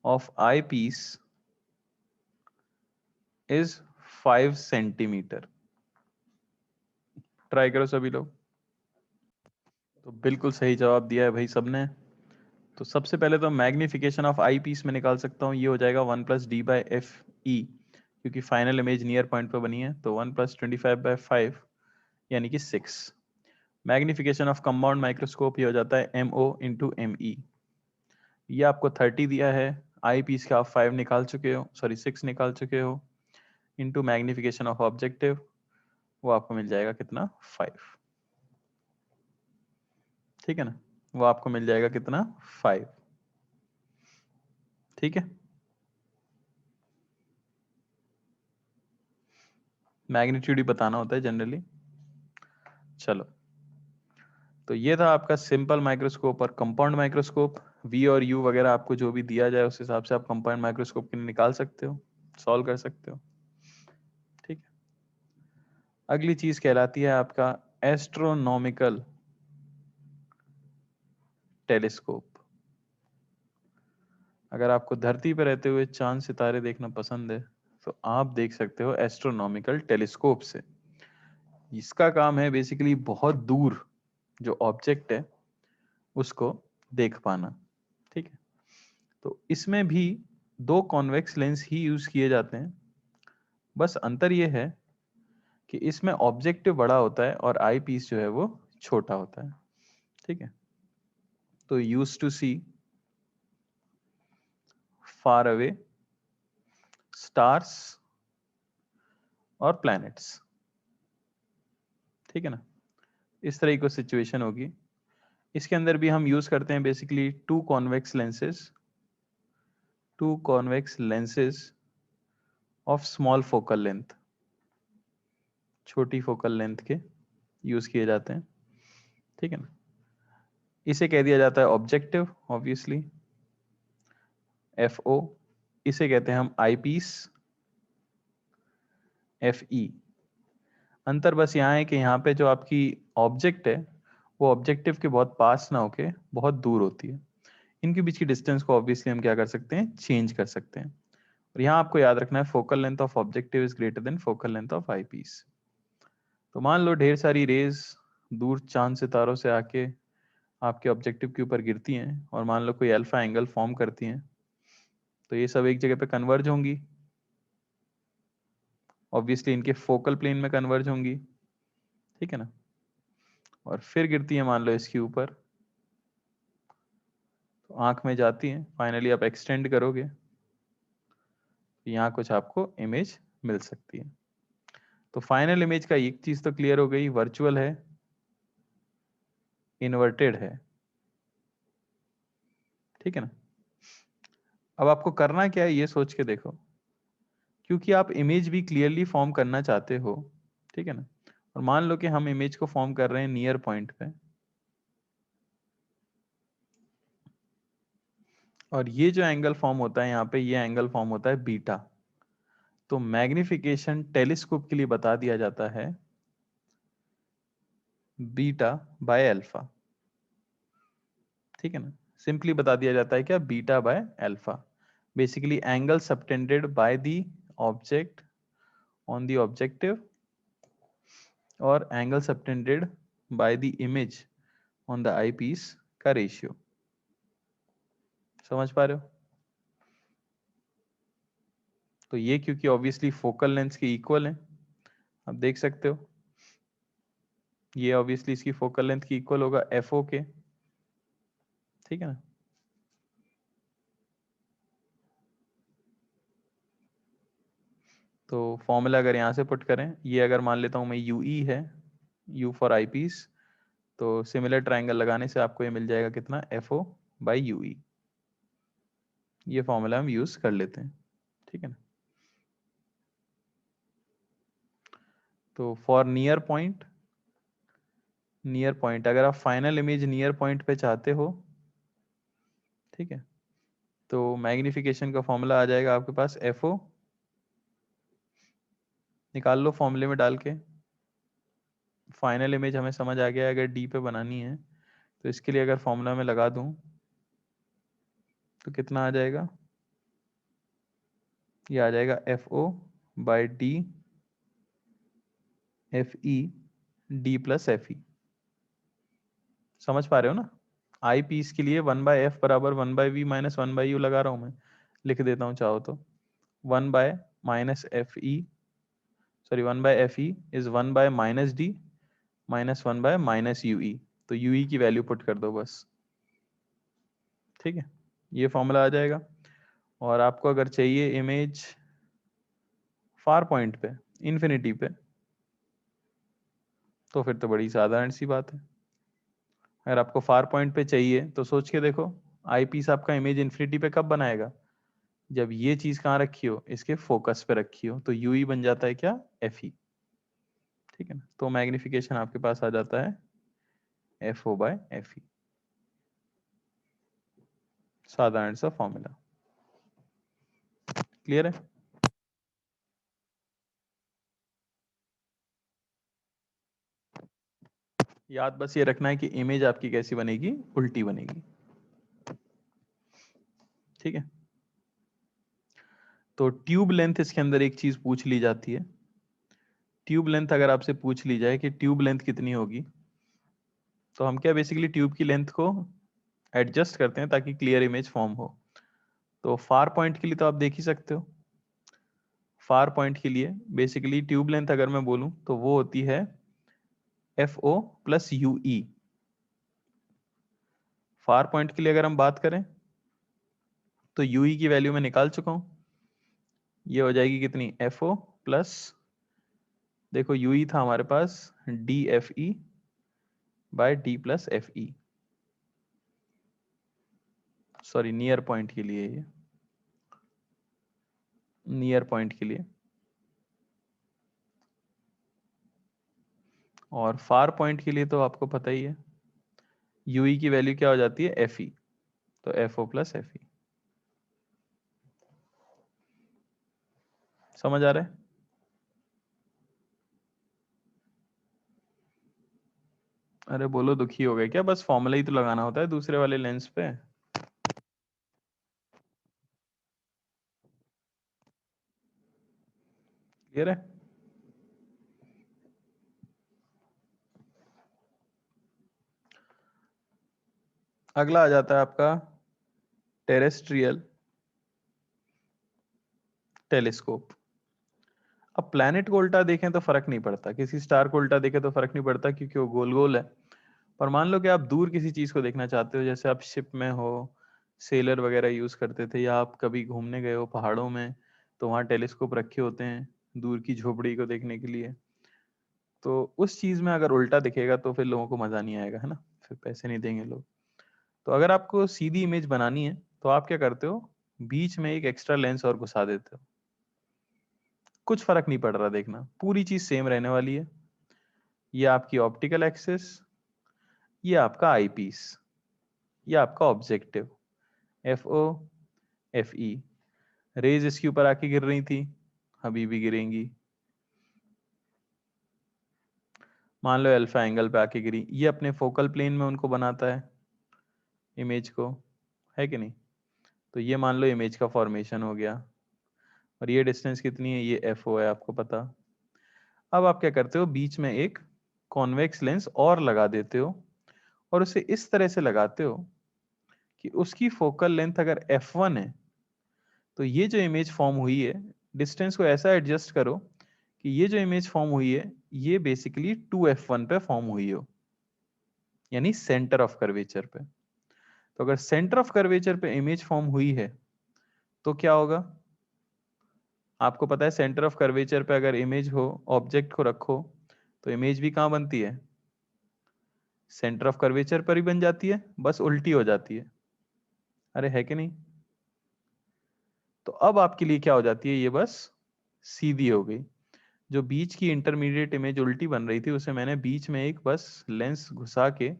of eyepiece is 5 centimetre. Try करो सभी लोग। तो बिल्कुल सही जवाब दिया है भाई सबने। तो सबसे पहले तो मैग्निफिकेशन ऑफ आई पीस में निकाल सकता हूँ, ये हो जाएगा 1+d/fe, क्योंकि फाइनल इमेज नियर पॉइंट पर बनी है, तो 1+25/5 यानी कि 6। मैग्निफिकेशन ऑफ कंपाउंड माइक्रोस्कोप ये हो जाता है MO/ME, ये आपको 30 दिया है, आई पीस का आप 5 निकाल चुके हो, सॉरी 6 निकाल चुके हो, इनटू मैग्निफिकेशन ऑफ ऑब्जेक्टिव, वो आपको मिल जाएगा कितना, 5, ठीक है ना। वो आपको मिल जाएगा कितना, 5, ठीक है। मैग्नीट्यूड ही बताना होता है जनरली। चलो, तो ये था आपका सिंपल माइक्रोस्कोप और कंपाउंड माइक्रोस्कोप। वी और यू वगैरह आपको जो भी दिया जाए उस हिसाब से आप कंपाउंड माइक्रोस्कोप के लिए निकाल सकते हो, सॉल्व कर सकते हो, ठीक है। अगली चीज कहलाती है आपका एस्ट्रोनॉमिकल टेलीस्कोप। अगर आपको धरती पर रहते हुए चांद सितारे देखना पसंद है तो आप देख सकते हो एस्ट्रोनॉमिकल टेलीस्कोप से। इसका काम है बेसिकली बहुत दूर जो ऑब्जेक्ट है उसको देख पाना, ठीक है। तो इसमें भी दो कॉन्वेक्स लेंस ही यूज किए जाते हैं, बस अंतर ये है कि इसमें ऑब्जेक्टिव बड़ा होता है और आई पीस जो है वो छोटा होता है, ठीक है। तो use to see far away stars और प्लैनेट्स, ठीक है ना। इस तरह की कोई सिचुएशन होगी, इसके अंदर भी हम यूज करते हैं basically to convex lenses of small focal length, छोटी फोकल लेंथ के यूज किए जाते हैं, ठीक है ना। इसे कह दिया जाता है ऑब्जेक्टिव, ऑब्वियसली FO। इसे कहते हैं हम आई पीस, FE। अंतर बस यहाँ है कि यहाँ पे जो आपकी ऑब्जेक्ट है वो ऑब्जेक्टिव के बहुत पास ना होके बहुत दूर होती है। इनके बीच की डिस्टेंस को ऑब्वियसली हम क्या कर सकते हैं, चेंज कर सकते हैं। और यहाँ आपको याद रखना है focal length of objective is greater than focal length of I piece. तो मान लो ढेर सारी रेज दूर चांद सितारों से आके आपके ऑब्जेक्टिव के ऊपर गिरती हैं और मान लो कोई अल्फा एंगल फॉर्म करती हैं, तो ये सब एक जगह पे कन्वर्ज होंगी, ऑब्वियसली इनके फोकल प्लेन में कन्वर्ज होंगी, ठीक है ना। और फिर गिरती है मान लो इसके ऊपर, तो आंख में जाती है, फाइनली आप एक्सटेंड करोगे, यहाँ कुछ आपको इमेज मिल सकती है। तो फाइनल इमेज का एक चीज तो क्लियर हो गई, वर्चुअल है, इन्वर्टेड है, ठीक है ना। अब आपको करना क्या है ये सोच के देखो, क्योंकि आप इमेज भी क्लियरली फॉर्म करना चाहते हो, ठीक है ना। और मान लो कि हम इमेज को फॉर्म कर रहे हैं नियर पॉइंट पे, और ये जो एंगल फॉर्म होता है यहाँ पे, ये एंगल फॉर्म होता है बीटा। तो मैग्निफिकेशन टेलीस्कोप के लिए बता दिया जाता है बीटा बाय अल्फा, ठीक है ना। सिंपली बता दिया जाता है क्या, beta by alpha. Basically angle subtended by the object on the objective और angle subtended by the image on the eyepiece का रेशियो। समझ पा रहे हो। तो ये क्योंकि ऑब्वियसली फोकल लेंथ के इक्वल है, आप देख सकते हो, ये ऑब्वियसली इसकी फोकल लेंथ की इक्वल होगा FO के, ठीक है ना। तो फॉर्मूला अगर यहाँ से पुट करें, ये अगर मान लेता हूँ मैं UE है, U फॉर आई पीस, तो सिमिलर ट्राइंगल लगाने से आपको ये मिल जाएगा कितना, FO बाई UE। ये फॉर्मूला हम यूज कर लेते हैं, ठीक है ना। तो फॉर नियर पॉइंट अगर आप फाइनल इमेज नियर पॉइंट पे चाहते हो, ठीक है, तो मैग्निफिकेशन का फॉर्मूला आ जाएगा आपके पास FO, निकाल लो फॉर्मूले में डाल के। फाइनल इमेज हमें समझ आ गया, अगर D पे बनानी है तो इसके लिए अगर फॉर्मूला में लगा दूं तो कितना आ जाएगा, ये आ जाएगा FO by D FE D plus FE। समझ पा रहे हो ना। आई पीस के लिए 1/f बराबर 1/v माइनस 1/u लगा रहा हूं मैं, लिख देता हूं चाहो तो। 1 minus FE, sorry 1/FE is 1 minus D minus 1 minus UE। तो UE की वैल्यू पुट कर दो बस, ठीक है, ये फॉर्मूला आ जाएगा। और आपको अगर चाहिए इमेज फार पॉइंट पे, इन्फिनिटी पे, तो फिर तो बड़ी साधारण सी बात है। अगर आपको फार पॉइंट पे चाहिए तो सोच के देखो, आई पीस आपका इमेज इन्फिनिटी पे कब बनाएगा, जब ये चीज कहाँ रखी हो, इसके फोकस पे रखी हो, तो UE बन जाता है क्या, FE, ठीक है ना। तो मैग्निफिकेशन आपके पास आ जाता है FO बाय FE, साधारण सा फॉर्मूला। क्लियर है। याद बस ये रखना है कि इमेज आपकी कैसी बनेगी, उल्टी बनेगी, ठीक है। तो ट्यूब लेंथ इसके अंदर एक चीज पूछ ली जाती है, ट्यूब लेंथ अगर आपसे पूछ ली जाए कि ट्यूब लेंथ कितनी होगी, तो हम क्या बेसिकली ट्यूब की लेंथ को एडजस्ट करते हैं ताकि क्लियर इमेज फॉर्म हो। तो फार पॉइंट के लिए तो आप देख ही सकते हो, फार पॉइंट के लिए बेसिकली ट्यूब लेंथ अगर मैं बोलूं तो वो होती है FO plus UE। Far point के लिए अगर हम बात करें तो UE की वैल्यू मैं निकाल चुका हूं, ये हो जाएगी कितनी, FO प्लस, देखो UE था हमारे पास DFE by D plus FE, sorry near point के लिए, ये नियर पॉइंट के लिए। और फार पॉइंट के लिए तो आपको पता ही है UE की वैल्यू क्या हो जाती है, FE, तो FO प्लस FE। समझ आ रहा है? अरे बोलो दुखी हो गए क्या, बस फॉर्मूला ही तो लगाना होता है दूसरे वाले लेंस पे। क्लियर है? अगला आ जाता है आपका टेरेस्ट्रियल टेलीस्कोप। अब प्लैनेट को उल्टा देखें तो फर्क नहीं पड़ता, किसी स्टार को उल्टा देखें तो फर्क नहीं पड़ता क्योंकि वो गोल गोल है। पर मान लो कि आप दूर किसी चीज को देखना चाहते हो, जैसे आप शिप में हो, सेलर वगैरह यूज करते थे, या आप कभी घूमने गए हो पहाड़ों में, तो वहाँ टेलीस्कोप रखे होते हैं दूर की झोपड़ी को देखने के लिए। तो उस चीज में अगर उल्टा दिखेगा तो फिर लोगों को मजा नहीं आएगा, है ना, फिर पैसे नहीं देंगे लोग। तो अगर आपको सीधी इमेज बनानी है तो आप क्या करते हो, बीच में एक एक्स्ट्रा लेंस और घुसा देते हो। कुछ फर्क नहीं पड़ रहा, देखना पूरी चीज सेम रहने वाली है। ये आपकी ऑप्टिकल एक्सिस, ये आपका आई पीस, ये आपका ऑब्जेक्टिव, FO FE। रेज इसके ऊपर आके गिर रही थी, अभी भी गिरेंगी। मान लो अल्फा एंगल पे आके गिरी, ये अपने फोकल प्लेन में उनको बनाता है इमेज को, है कि नहीं। तो ये मान लो इमेज का फॉर्मेशन हो गया, और ये डिस्टेंस कितनी है, ये FO है आपको पता। अब आप क्या करते हो, बीच में एक कॉन्वेक्स लेंस और लगा देते हो, और उसे इस तरह से लगाते हो कि उसकी फोकल लेंथ अगर F1 है, तो ये जो इमेज फॉर्म हुई है, डिस्टेंस को ऐसा एडजस्ट करो कि ये जो इमेज फॉर्म हुई है ये बेसिकली 2F1 पे फॉर्म हुई हो, यानी सेंटर ऑफ कर्वेचर पे। तो अगर सेंटर ऑफ कर्वेचर पे इमेज फॉर्म हुई है तो क्या होगा, आपको पता है सेंटर ऑफ कर्वेचर पे अगर इमेज हो, ऑब्जेक्ट को रखो, तो इमेज भी कहाँ बनती है, सेंटर ऑफ कर्वेचर पर ही बन जाती है, बस उल्टी हो जाती है। अरे है कि नहीं। तो अब आपके लिए क्या हो जाती है, ये बस सीधी हो गई। जो बीच की इंटरमीडिएट इमेज उल्टी बन रही थी उसे मैंने बीच में एक बस लेंस घुसा के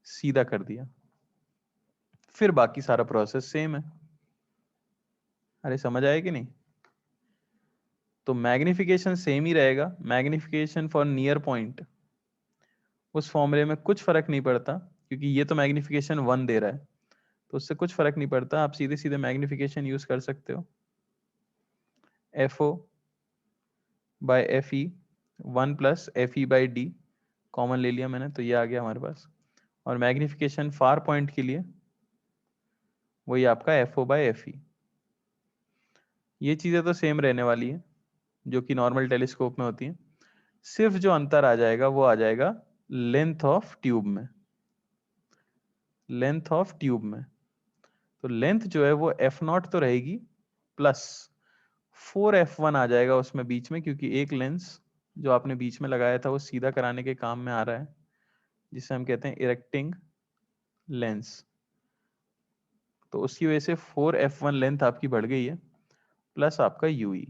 सीधा कर दिया, फिर बाकी सारा प्रोसेस सेम है। अरे समझ आया कि नहीं। तो मैग्निफिकेशन सेम ही रहेगा, मैग्निफिकेशन फॉर नियर पॉइंट, उस फॉर्मूले में कुछ फर्क नहीं पड़ता क्योंकि ये तो मैग्निफिकेशन 1 दे रहा है, तो उससे कुछ फर्क नहीं पड़ता, आप सीधे सीधे मैग्निफिकेशन यूज कर सकते हो। FO by FE, 1 plus FE by D, common ले लिया मैंने तो ये आ गया हमारे पास। और मैग्निफिकेशन फार पॉइंट के लिए वही आपका FO बाय FE। ये चीजें तो सेम रहने वाली है जो कि नॉर्मल टेलीस्कोप में होती हैं, सिर्फ जो अंतर आ जाएगा वो आ जाएगा लेंथ ऑफ ट्यूब में, लेंथ ऑफ ट्यूब में। तो लेंथ जो है वो F0 तो रहेगी, प्लस 4F1 आ जाएगा उसमें बीच में, क्योंकि एक लेंस जो आपने बीच में लगाया था वो सीधा कराने के काम में आ रहा है, जिसे हम कहते हैं इरेक्टिंग लेंस। तो उसकी वजह से 4F1 लेंथ आपकी बढ़ गई है, प्लस आपका UE।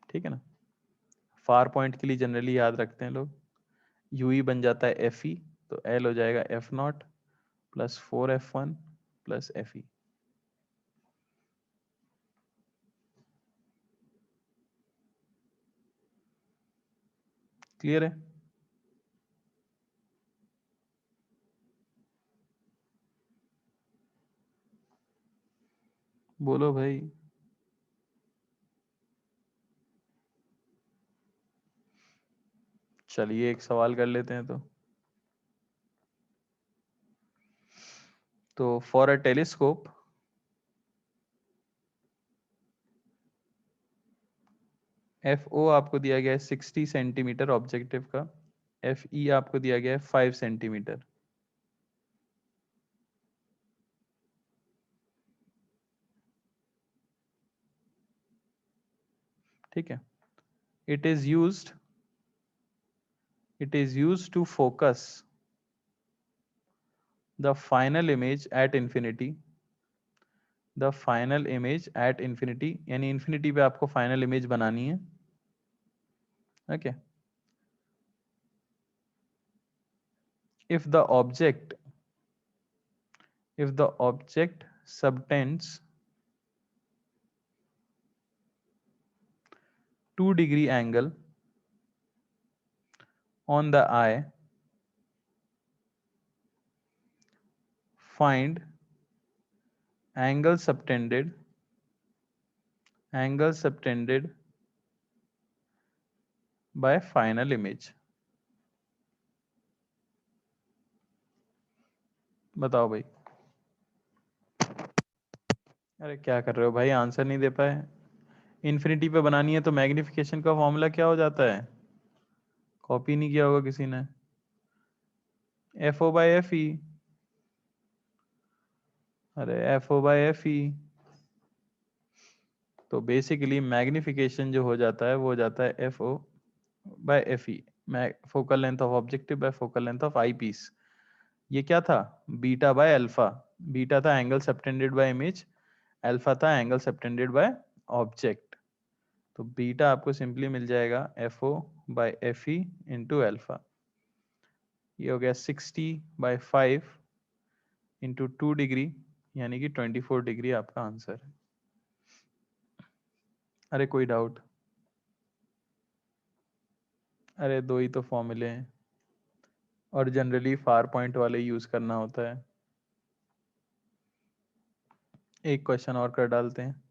ठीक है ना। फार पॉइंट के लिए जनरली याद रखते हैं लोग, UE बन जाता है FE, तो L हो जाएगा F0 plus 4F1 plus FE। Clear है? बोलो भाई। चलिए एक सवाल कर लेते हैं तो फॉर अ टेलीस्कोप FO आपको दिया गया है 60 सेंटीमीटर ऑब्जेक्टिव का, FE आपको दिया गया है 5 सेंटीमीटर। ठीक है, it is used to focus the final image at infinity, यानी infinity पे आपको फाइनल इमेज बनानी है। Okay, if the object subtends 2-degree angle on the eye, find angle subtended by final image। बताओ भाई। अरे क्या कर रहे हो भाई, आंसर नहीं दे पाए। इन्फिनिटी पे बनानी है तो मैग्निफिकेशन का फॉर्मूला क्या हो जाता है? कॉपी नहीं किया होगा किसी ने। FO/FE। अरे FO/FE। तो बेसिकली मैग्निफिकेशन जो हो जाता है वो हो जाता है FO/FE, focal length of objective by focal length of I piece. ये क्या था? Beta by alpha. बीटा था angle subtended by image, alpha था एंगल सबटेंडेड बाय ऑब्जेक्ट। तो बीटा आपको सिंपली मिल जाएगा FO/FE इंटू अल्फा। ये हो गया 60/5 इंटू 2 डिग्री, यानी कि 24 डिग्री आपका आंसर है। अरे कोई डाउट? अरे दो ही तो फॉर्मूले हैं और जनरली फार पॉइंट वाले यूज करना होता है। एक क्वेश्चन और कर डालते हैं।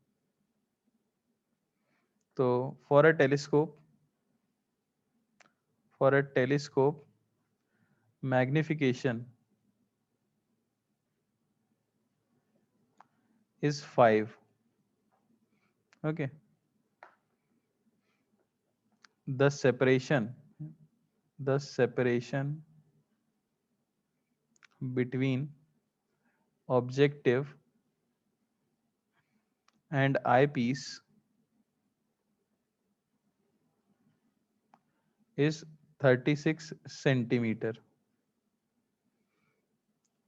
तो for a telescope magnification is 5। Okay, the separation between objective and eyepiece is 36 centimeter.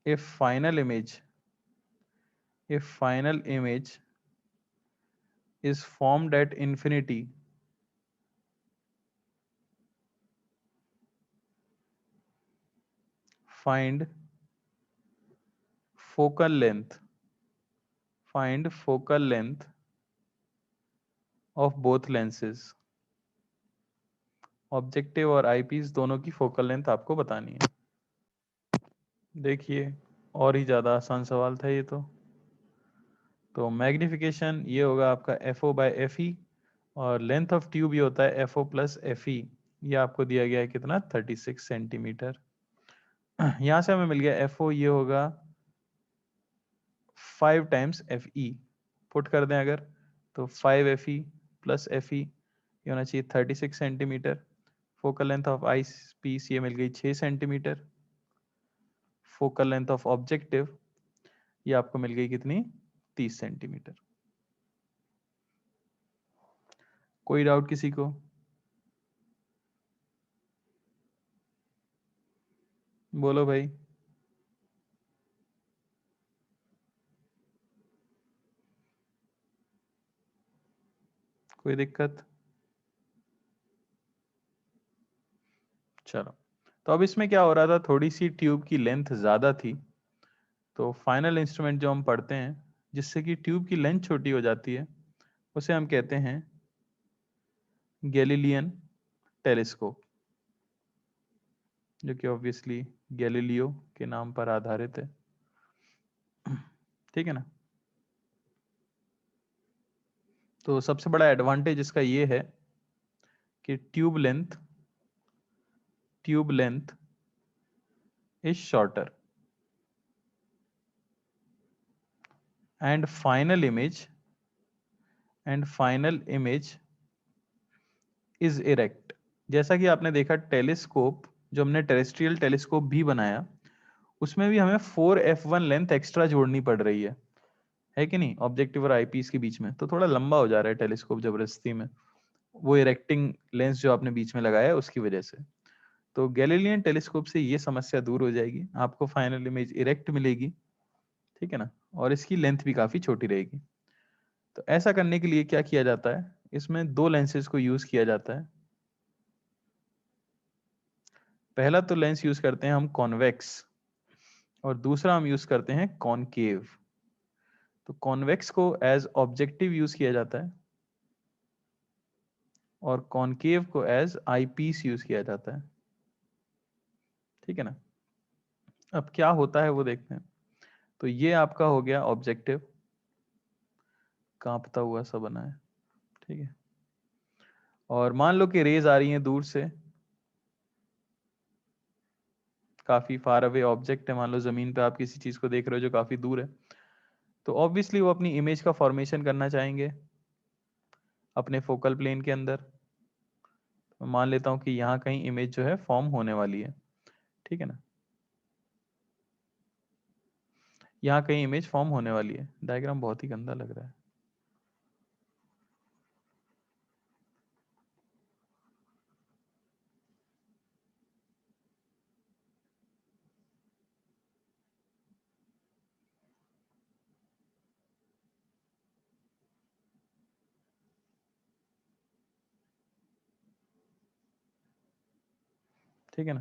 If final image is formed at infinity, find focal length of both lenses। Objective और आईपीस दोनों की फोकल लेंथ आपको बतानी है। देखिए और ही ज्यादा आसान सवाल था ये तो मैग्निफिकेशन ये होगा आपका FO/FE और लेंथ ऑफ ट्यूब ये होता है FO+FE। ये आपको दिया गया है कितना? 36 सेंटीमीटर। यहाँ से हमें मिल गया FO, ये होगा 5 टाइम्स FE। पुट कर दें अगर तो 5FE+FE ये होना चाहिए 36 centimetre. Focal length of I piece ये मिल गई 6 centimetre. Focal length of objective ये आपको मिल गई कितनी? 30 सेंटीमीटर। कोई डाउट किसी को? बोलो भाई। कोई दिक्कत? चलो, तो अब इसमें क्या हो रहा था, थोड़ी सी ट्यूब की लेंथ ज्यादा थी। तो फाइनल इंस्ट्रूमेंट जो हम पढ़ते हैं जिससे कि ट्यूब की लेंथ छोटी हो जाती है उसे हम कहते हैं गैलीलियन टेलीस्कोप, जो कि ऑब्वियसली गैलीलियो के नाम पर आधारित है। ठीक है ना? तो सबसे बड़ा एडवांटेज इसका ये है कि tube length tube length is shorter and final image is erect। जैसा कि आपने देखा टेलीस्कोप, जो हमने टेरेस्ट्रियल टेलीस्कोप भी बनाया, उसमें भी हमें 4f1 लेंथ एक्स्ट्रा जोड़नी पड़ रही है कि नहीं, ऑब्जेक्टिव और आईपीस के बीच में, तो थोड़ा लंबा हो जा रहा है टेलीस्कोप जबरदस्ती में, वो इरेक्टिंग लेंस जो आपने बीच में लगाया है उसकी वजह से। तो गैलीलियन टेलीस्कोप से ये समस्या दूर हो जाएगी, आपको फाइनल इमेज इरेक्ट मिलेगी, ठीक है ना, और इसकी लेंथ भी काफी छोटी रहेगी। तो ऐसा करने के लिए क्या किया जाता है, इसमें दो लेंसेज को यूज किया जाता है। पहला तो लेंस यूज करते हैं हम कॉन्वेक्स और दूसरा हम यूज करते हैं कॉनकेव। तो कॉन्वेक्स को एज ऑब्जेक्टिव यूज किया जाता है और कॉनकेव को एज आईपीस यूज किया जाता है, ठीक है ना। अब क्या होता है वो देखते हैं। तो ये आपका हो गया ऑब्जेक्टिव, कांपता हुआ सा बना है, ठीक है। और मान लो कि रेज आ रही हैं दूर से, काफी फार अवे ऑब्जेक्ट है, मान लो जमीन पे आप किसी चीज को देख रहे हो जो काफी दूर है, तो ऑब्वियसली वो अपनी इमेज का फॉर्मेशन करना चाहेंगे अपने फोकल प्लेन के अंदर। तो मान लेता हूं कि यहाँ कहीं इमेज जो है फॉर्म होने वाली है, ठीक है ना, यहाँ कहीं इमेज फॉर्म होने वाली है। डायग्राम बहुत ही गंदा लग रहा है। ठीक है ना।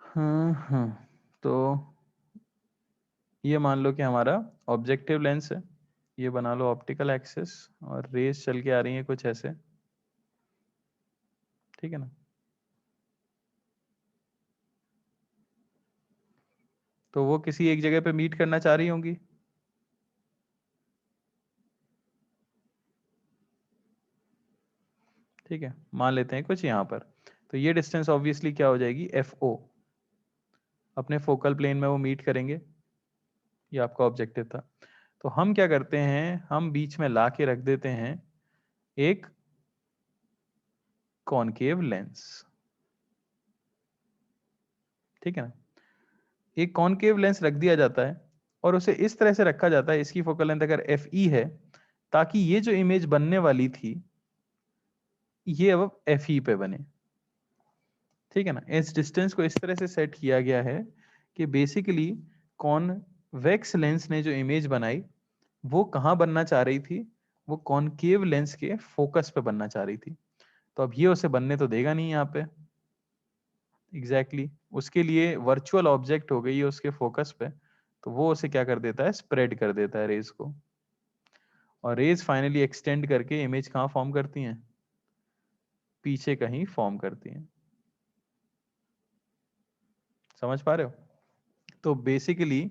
हाँ, तो ये मान लो कि हमारा ऑब्जेक्टिव लेंस है, ये बना लो ऑप्टिकल एक्सिस, और रेस चल के आ रही है कुछ ऐसे, ठीक है ना। तो वो किसी एक जगह पे मीट करना चाह रही होंगी, ठीक है, मान लेते हैं कुछ यहाँ पर। तो ये डिस्टेंस ऑब्वियसली क्या हो जाएगी, एफ ओ, अपने फोकल प्लेन में वो मीट करेंगे, ये आपका ऑब्जेक्टिव था। तो हम क्या करते हैं, हम बीच में ला के रख देते हैं एक कॉनकेव लेंस, ठीक है ना। एक कॉनकेव लेंस रख दिया जाता है और उसे इस तरह से रखा जाता है, इसकी फोकल लेंथ अगर एफ ई है, ताकि ये जो इमेज बनने वाली थी ये अब एफ ई पे बने, ठीक है ना। इस डिस्टेंस को इस तरह से सेट किया गया है कि बेसिकली कॉन्वेक्स लेंस ने जो इमेज बनाई वो कहाँ बनना चाह रही थी, वो कॉनकेव लेंस के फोकस पे बनना चाह रही थी। तो अब ये उसे बनने तो देगा नहीं यहाँ पे, एग्जैक्टली उसके लिए वर्चुअल ऑब्जेक्ट हो गई है उसके फोकस पे, तो वो उसे क्या कर देता है, स्प्रेड कर देता है रेज को, और रेज फाइनली एक्सटेंड करके इमेज कहाँ फॉर्म करती हैं, पीछे कहीं फॉर्म करती हैं। समझ पा रहे हो। तो basically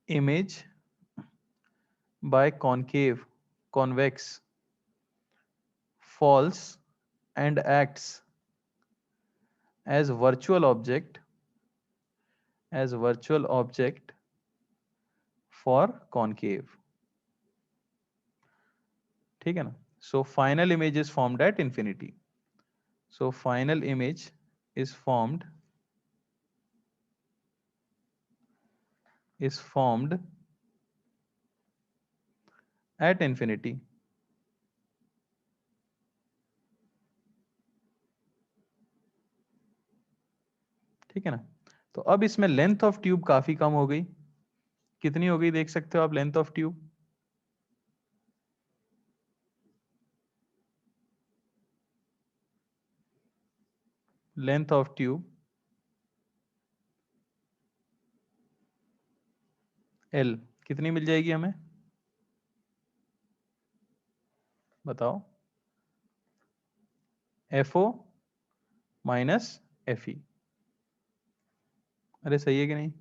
image by concave convex falls and acts as virtual object for concave, ठीक है ना। so final image is formed at infinity, so final image is formed at infinity, ठीक है ना। तो अब इसमें लेंथ ऑफ ट्यूब काफी कम हो गई, कितनी हो गई देख सकते हो आप, length of tube, length of tube L कितनी मिल जाएगी हमें, बताओ, F O minus F E, अरे सही है कि नहीं,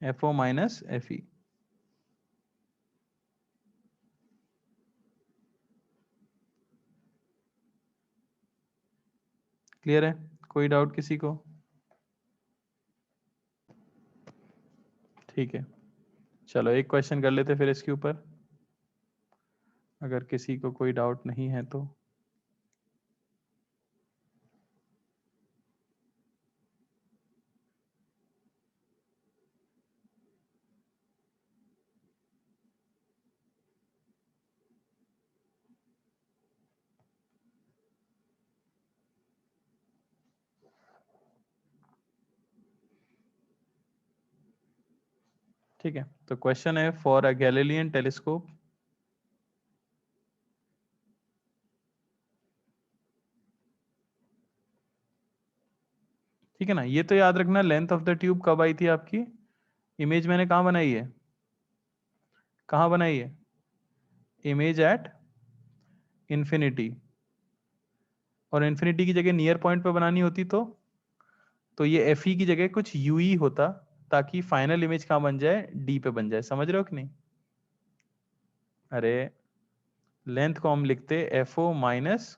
F O minus F E, clear है। कोई डाउट किसी को? ठीक है, चलो एक क्वेश्चन कर लेते फिर इसके ऊपर, अगर किसी को कोई डाउट नहीं है तो। ठीक है, तो क्वेश्चन है फॉर अ गैलीलियन टेलीस्कोप ठीक है ना। ये तो याद रखना, लेंथ ऑफ द ट्यूब कब आई थी आपकी, इमेज मैंने कहाँ बनाई है, कहाँ बनाई है, इमेज एट इंफिनिटी, और इंफिनिटी की जगह नियर पॉइंट पे बनानी होती तो ये एफ ई की जगह कुछ यू ई होता, ताकि फाइनल इमेज कहाँ बन जाए, डी पे बन जाए। समझ रहे हो कि नहीं? अरे लेंथ को हम लिखते F O minus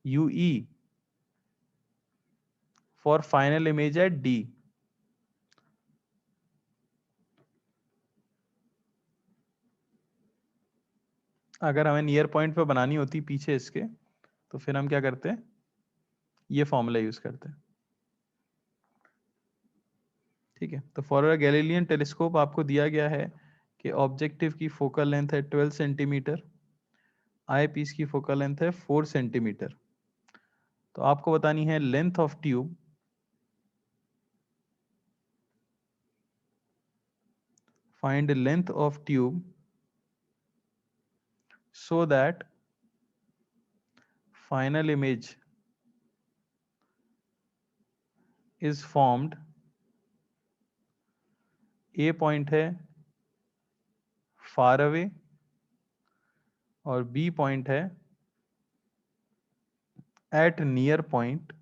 U E for final image at D. अगर हमें नियर पॉइंट पे बनानी होती पीछे इसके, तो फिर हम क्या करते, ये फॉर्मूला यूज करते। ठीक है, तो फॉर अ गैलीलियन टेलीस्कोप आपको दिया गया है कि ऑब्जेक्टिव की फोकल लेंथ है 12 सेंटीमीटर, आई पीस की फोकल लेंथ है 4 सेंटीमीटर। तो आपको बतानी है length of tube, find length of tube so that final image is formed। A point है फार अवे और बी पॉइंट है एट नियर पॉइंट,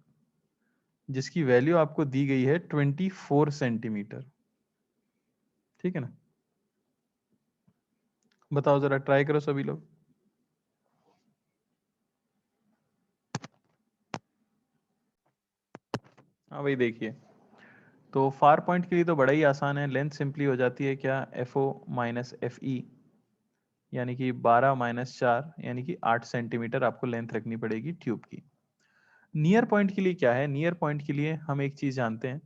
जिसकी वैल्यू आपको दी गई है 24 सेंटीमीटर। ठीक है ना, बताओ जरा, ट्राई करो सभी लोग। हाँ भाई देखिए, तो फार पॉइंट के लिए तो बड़ा ही आसान है, लेंथ सिंपली हो जाती है क्या, F O minus F E, यानी कि 12 माइनस 4 यानी कि 8 सेंटीमीटर आपको लेंथ रखनी पड़ेगी ट्यूब की। नियर पॉइंट के लिए क्या है, नियर पॉइंट के लिए हम एक चीज जानते हैं,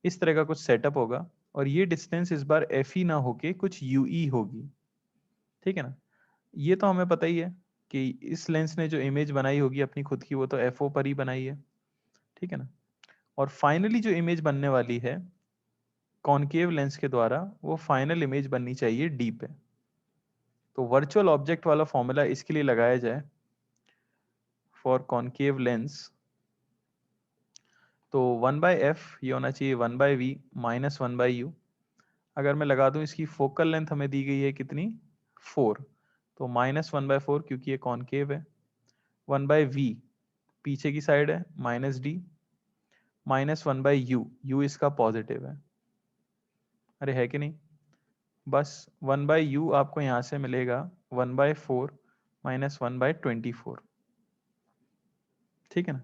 इस तरह का कुछ सेटअप होगा और ये डिस्टेंस इस बार एफ ई ना होके कुछ यू ई होगी। ठीक है ना, ये तो हमें पता ही है कि इस लेंस ने जो इमेज बनाई होगी अपनी खुद की, वो तो एफ ओ पर ही बनाई है। ठीक है ना, और फाइनली जो इमेज बनने वाली है कॉनकेव लेंस के द्वारा, वो फाइनल इमेज बननी चाहिए डी पे। तो वर्चुअल ऑब्जेक्ट वाला फॉर्मूला इसके लिए लगाया जाए फॉर कॉनकेव लेंस, तो 1/f ये होना चाहिए 1/v माइनस 1/u। अगर मैं लगा दूं, इसकी फोकल लेंथ हमें दी गई है कितनी, 4, तो -1/4 क्योंकि ये कॉनकेव है, 1/v पीछे की साइड है -d, -1/u, u इसका पॉजिटिव है। अरे है कि नहीं, बस 1/u आपको यहां से मिलेगा 1/4 -1/24। ठीक है ना,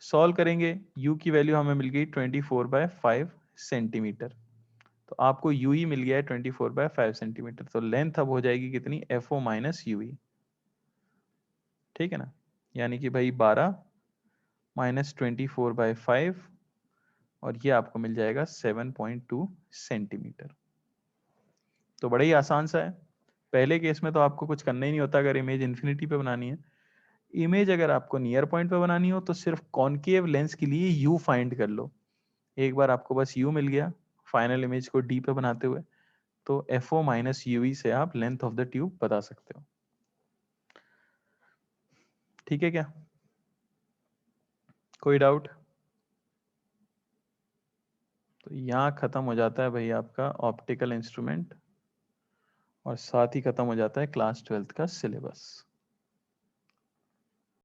सॉल्व करेंगे, u की वैल्यू हमें मिल गई 24/5 सेंटीमीटर, तो आपको u ही मिल गया है 24/5 सेंटीमीटर। तो लेंथ अब हो जाएगी कितनी, F O minus U E. ठीक है ना, यानी कि भाई 12 माइनस 24/5, और ये आपको मिल जाएगा 7.2 सेंटीमीटर। तो बड़ा ही आसान सा है। पहले केस में तो आपको कुछ करना ही नहीं होता, अगर इमेज इन्फिनिटी पे बनानी है। इमेज अगर आपको नियर पॉइंट पे बनानी हो तो सिर्फ कॉनकेव लेंस के लिए यू फाइंड कर लो। एक बार आपको बस यू मिल गया फाइनल इमेज को डी पे बनाते हुए, तो एफ ओ माइनस यू से आप लेंथ ऑफ द ट्यूब बता सकते हो। ठीक है क्या, कोई डाउट? तो यहाँ खत्म हो जाता है भाई आपका ऑप्टिकल इंस्ट्रूमेंट, और साथ ही खत्म हो जाता है क्लास 12th का सिलेबस।